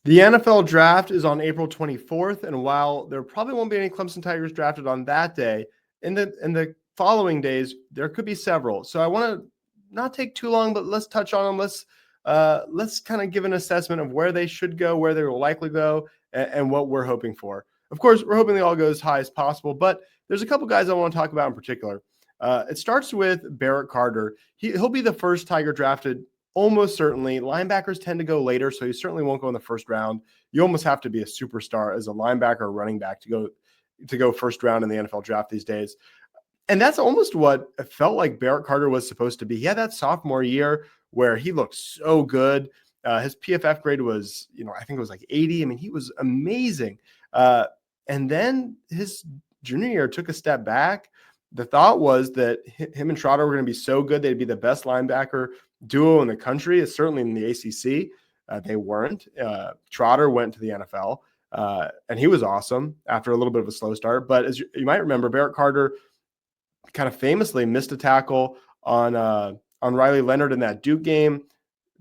The NFL draft is on April 24th, and while there probably won't be any Clemson Tigers drafted on that day, in the following days there could be several. So I want to not take too long, but let's touch on them. Let's kind of give an assessment of where they should go, where they will likely go, and what we're hoping for. Of course, we're hoping they all go as high as possible, but there's a couple guys I want to talk about in particular. It starts with Barrett Carter. He'll be the first Tiger drafted. Almost certainly. Linebackers tend to go later, so he certainly won't go in the first round. You almost have to be a superstar as a linebacker or running back to go first round in the NFL draft these days. And that's almost what it felt like Barrett Carter was supposed to be. He had that sophomore year where he looked so good. His PFF grade was, I think it was like 80. I mean, he was amazing. And then his junior year took a step back. The thought was that him and Trotter were going to be so good they'd be the best linebacker duo in the country, certainly in the ACC. They weren't. Trotter went to the NFL, and he was awesome after a little bit of a slow start. But as you might remember, Barrett Carter kind of famously missed a tackle on Riley Leonard in that Duke game.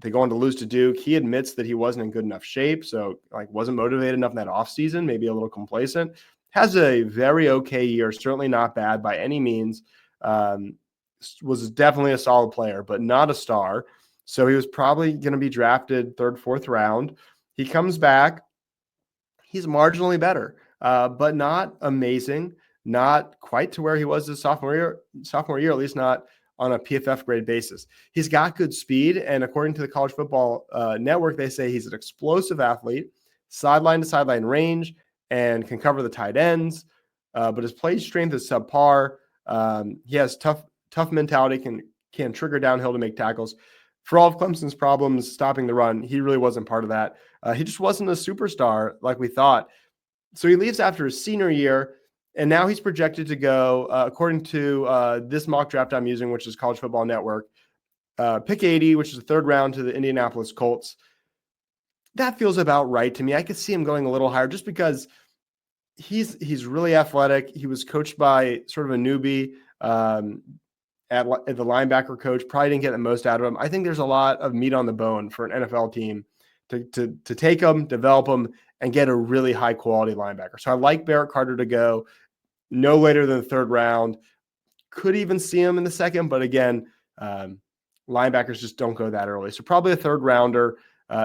They go on to lose to Duke. He admits that he wasn't in good enough shape, so wasn't motivated enough in that offseason, maybe a little complacent. Has a very okay year, certainly not bad by any means. Was definitely a solid player, but not a star. So he was probably going to be drafted third, fourth round. He comes back. He's marginally better, but not amazing, not quite to where he was his sophomore year, at least not on a PFF grade basis. He's got good speed, and according to the College Football Network, they say he's an explosive athlete, sideline to sideline range, and can cover the tight ends, but his play strength is subpar. He has tough mentality, can trigger downhill to make tackles. For all of Clemson's problems stopping the run, he really wasn't part of that. He just wasn't a superstar like we thought. So he leaves after his senior year, and now he's projected to go, according to this mock draft I'm using, which is College Football Network, pick 80, which is the third round to the Indianapolis Colts. That feels about right to me. I could see him going a little higher just because he's really athletic. He was coached by sort of a newbie at the linebacker coach. Probably didn't get the most out of him. I think there's a lot of meat on the bone for an NFL team to take him, develop him, and get a really high quality linebacker. So I like Barrett Carter to go no later than the third round. Could even see him in the second, but again, linebackers just don't go that early. So probably a third rounder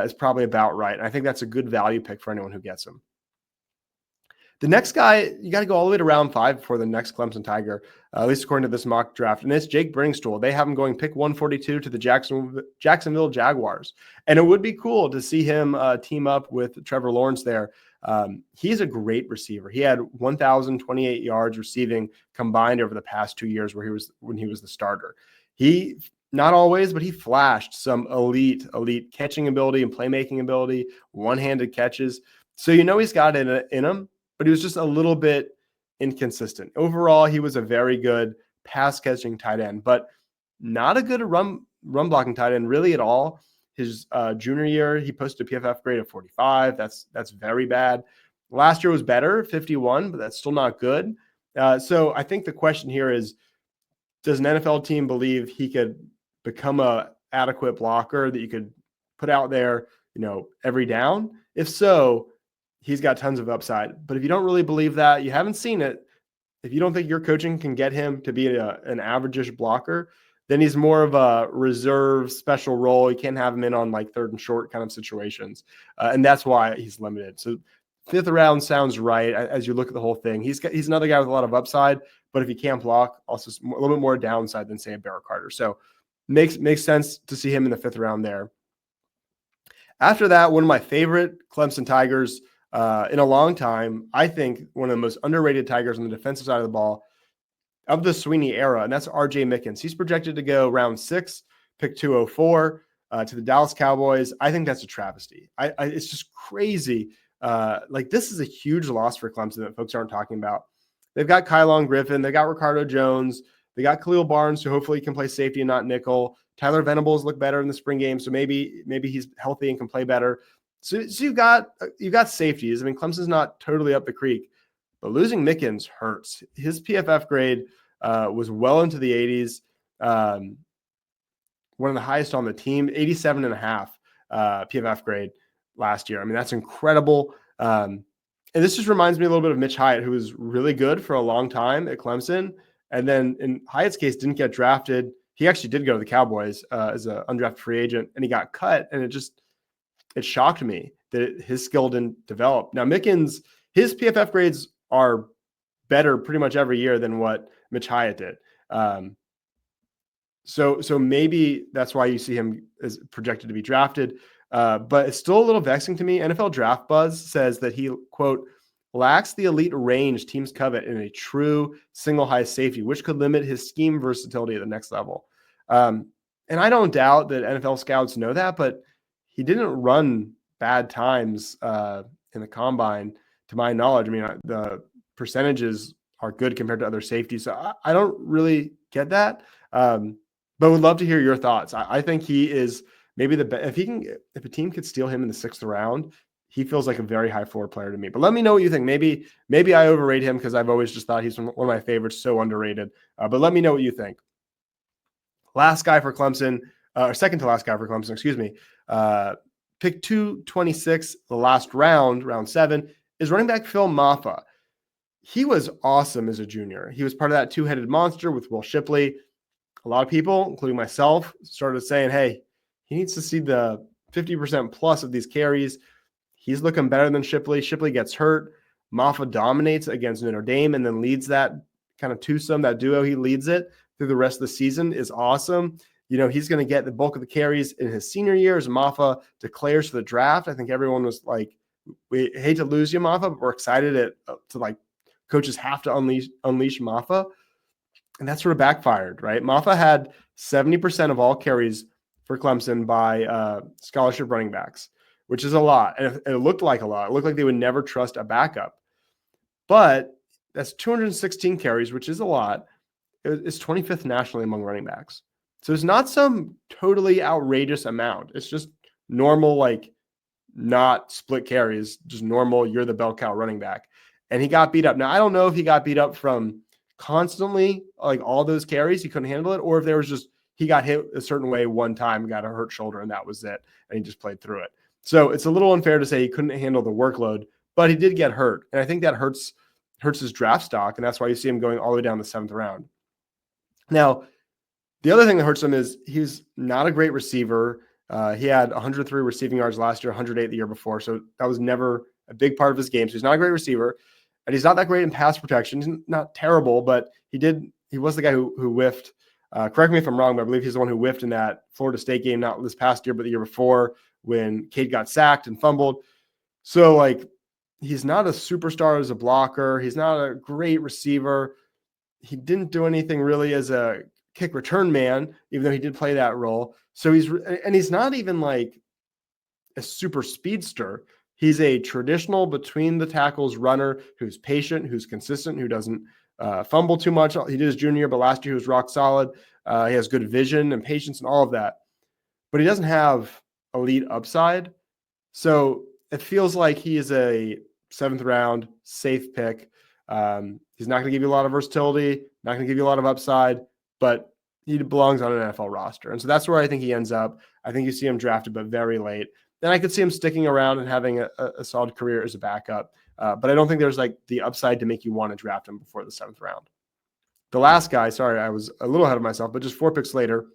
is probably about right. And I think that's a good value pick for anyone who gets him. The next guy, you got to go all the way to round 5 before the next Clemson Tiger, at least according to this mock draft. And it's Jake Briningstool. They have him going pick 142 to the Jacksonville Jaguars. And it would be cool to see him team up with Trevor Lawrence there. He's a great receiver. He had 1,028 yards receiving combined over the past 2 years when he was the starter. He, not always, but he flashed some elite catching ability and playmaking ability, one-handed catches. So he's got it in him. But he was just a little bit inconsistent. Overall, he was a very good pass-catching tight end, but not a good run blocking tight end really at all. His junior year, he posted a PFF grade of 45. That's very bad. Last year was better, 51, but that's still not good. So I think the question here is, does an NFL team believe he could become a adequate blocker that you could put out there, every down? If so, he's got tons of upside. But if you don't really believe that, you haven't seen it, if you don't think your coaching can get him to be an average-ish blocker, then he's more of a reserve special role. You can't have him in on third and short kind of situations. And that's why he's limited. So fifth round sounds right as you look at the whole thing. He's another guy with a lot of upside, but if he can't block, also a little bit more downside than, say, a Barrett Carter. So makes sense to see him in the fifth round there. After that, one of my favorite Clemson Tigers in a long time, I think one of the most underrated Tigers on the defensive side of the ball of the Sweeney era, and that's R.J. Mickens. He's projected to go round 6, pick 204 to the Dallas Cowboys. I think that's a travesty. It's just crazy. This is a huge loss for Clemson that folks aren't talking about. They've got Kylon Griffin. They got Ricardo Jones. They got Khalil Barnes, who hopefully can play safety and not nickel. Tyler Venables looked better in the spring game, so maybe he's healthy and can play better. So you've got safeties. I mean, Clemson's not totally up the creek, but losing Mickens hurts. His PFF grade was well into the 80s, one of the highest on the team, 87.5 PFF grade. last year. I mean, that's incredible. And this just reminds me a little bit of Mitch Hyatt, who was really good for a long time at Clemson. And then in Hyatt's case, didn't get drafted. He actually did go to the Cowboys as an undrafted free agent, and he got cut. And it shocked me that his skill didn't develop. Now, Mickens, his PFF grades are better pretty much every year than what Mitch Hyatt did. So maybe that's why you see him as projected to be drafted. But it's still a little vexing to me. NFL Draft Buzz says that he, quote, lacks the elite range teams covet in a true single high safety, which could limit his scheme versatility at the next level. And I don't doubt that NFL scouts know that, but he didn't run bad times in the combine, to my knowledge. I mean, the percentages are good compared to other safeties. So I don't really get that. But would love to hear your thoughts. I think he is maybe the best. If a team could steal him in the 6th round, he feels like a very high floor player to me. But let me know what you think. Maybe I overrate him because I've always just thought he's one of my favorites, so underrated. But let me know what you think. Last guy for Clemson, or second to last guy for Clemson, excuse me. Pick 226, the last round, round 7, is running back Phil Mafah. He was awesome as a junior. He was part of that two-headed monster with Will Shipley. A lot of people, including myself, started saying, hey, he needs to see the 50% plus of these carries. He's looking better than Shipley. Shipley gets hurt. Mafah dominates against Notre Dame and then leads that kind of twosome, that duo. He leads it through the rest of the season is awesome. You know, he's going to get the bulk of the carries in his senior year as Mafah declares for the draft. I think everyone was like, we hate to lose you, Mafah, but we're excited to like coaches have to unleash Mafah. And that sort of backfired, right? Mafah had 70% of all carries for Clemson by scholarship running backs, which is a lot. And it looked like a lot. It looked like they would never trust a backup. But that's 216 carries, which is a lot. It's 25th nationally among running backs. So it's not some totally outrageous amount. It's just normal, like not split carries, just normal, you're the bell cow running back. And he got beat up. Now, I don't know if he got beat up from constantly, like all those carries, he couldn't handle it, or if there was just, he got hit a certain way one time, got a hurt shoulder, and that was it. And he just played through it. So it's a little unfair to say he couldn't handle the workload, but he did get hurt. And I think that hurts his draft stock. And that's why you see him going all the way down the 7th round. Now, the other thing that hurts him is he's not a great receiver. He had 103 receiving yards last year, 108 the year before. So that was never a big part of his game. So he's not a great receiver. And he's not that great in pass protection. He's not terrible, but he was the guy who whiffed. Correct me if I'm wrong, but I believe he's the one who whiffed in that Florida State game, not this past year, but the year before when Tate got sacked and fumbled. So, like, he's not a superstar as a blocker. He's not a great receiver. He didn't do anything really as a kick return man, even though he did play that role. So he's not even like a super speedster. He's a traditional between the tackles runner who's patient, who's consistent, who doesn't fumble too much. He did his junior year, but last year he was rock solid. He has good vision and patience and all of that. But he doesn't have elite upside. So it feels like he is a 7th round safe pick. He's not going to give you a lot of versatility, not going to give you a lot of upside, but he belongs on an NFL roster. And so that's where I think he ends up. I think you see him drafted, but very late. Then I could see him sticking around and having a solid career as a backup. But I don't think there's like the upside to make you want to draft him before the 7th round. The last guy, sorry, I was a little ahead of myself, but just 4 picks later,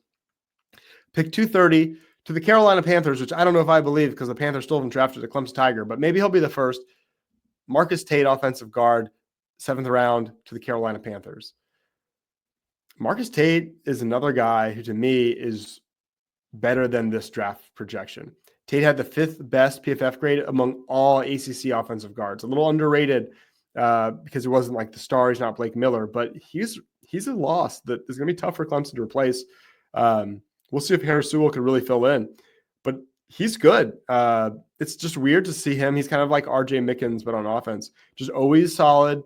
pick 230 to the Carolina Panthers, which I don't know if I believe because the Panthers still haven't drafted a Clemson Tiger, but maybe he'll be the first. Marcus Tate, offensive guard, 7th round to the Carolina Panthers. Marcus Tate is another guy who to me is better than this draft projection. Tate had the 5th best PFF grade among all ACC offensive guards. A little underrated because it wasn't like the star. He's not Blake Miller, but he's a loss that is going to be tough for Clemson to replace. We'll see if Harris Sewell could really fill in, but he's good. It's just weird to see him. He's kind of like RJ Mickens, but on offense, just always solid.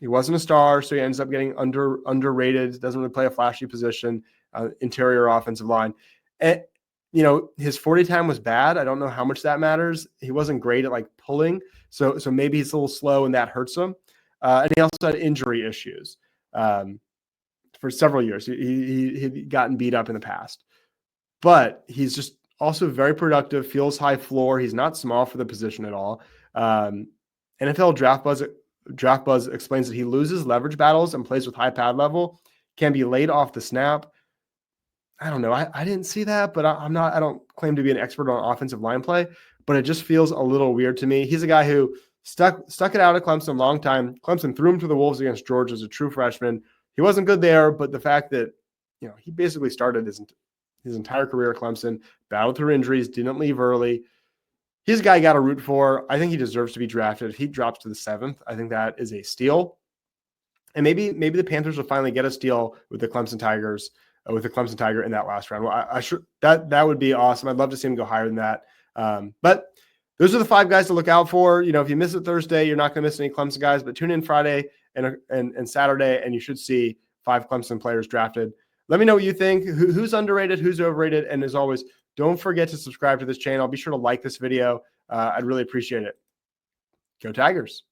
He wasn't a star, so he ends up getting underrated. Doesn't really play a flashy position, interior offensive line. And, you know, his 40 time was bad. I don't know how much that matters. He wasn't great at like pulling. So maybe he's a little slow and that hurts him. And he also had injury issues for several years. He'd gotten beat up in the past. But he's just also very productive, feels high floor. He's not small for the position at all. NFL Draft Buzz explains that he loses leverage battles and plays with high pad level, can be laid off the snap. I don't know. I didn't see that, but I don't claim to be an expert on offensive line play, but it just feels a little weird to me. He's a guy who stuck it out at Clemson a long time. Clemson threw him to the Wolves against Georgia as a true freshman. He wasn't good there, but the fact that, he basically started his entire career at Clemson, battled through injuries, didn't leave early. He's a guy you got to root for. I think he deserves to be drafted. If he drops to the 7th, I think that is a steal. And maybe the Panthers will finally get a steal with the Clemson Tigers, with the Clemson Tiger in that last round. Well, that would be awesome. I'd love to see him go higher than that. But those are the 5 guys to look out for. If you miss it Thursday, you're not going to miss any Clemson guys. But tune in Friday and Saturday, and you should see 5 Clemson players drafted. Let me know what you think. Who's underrated, who's overrated, and as always, don't forget to subscribe to this channel. Be sure to like this video. I'd really appreciate it. Go Tigers.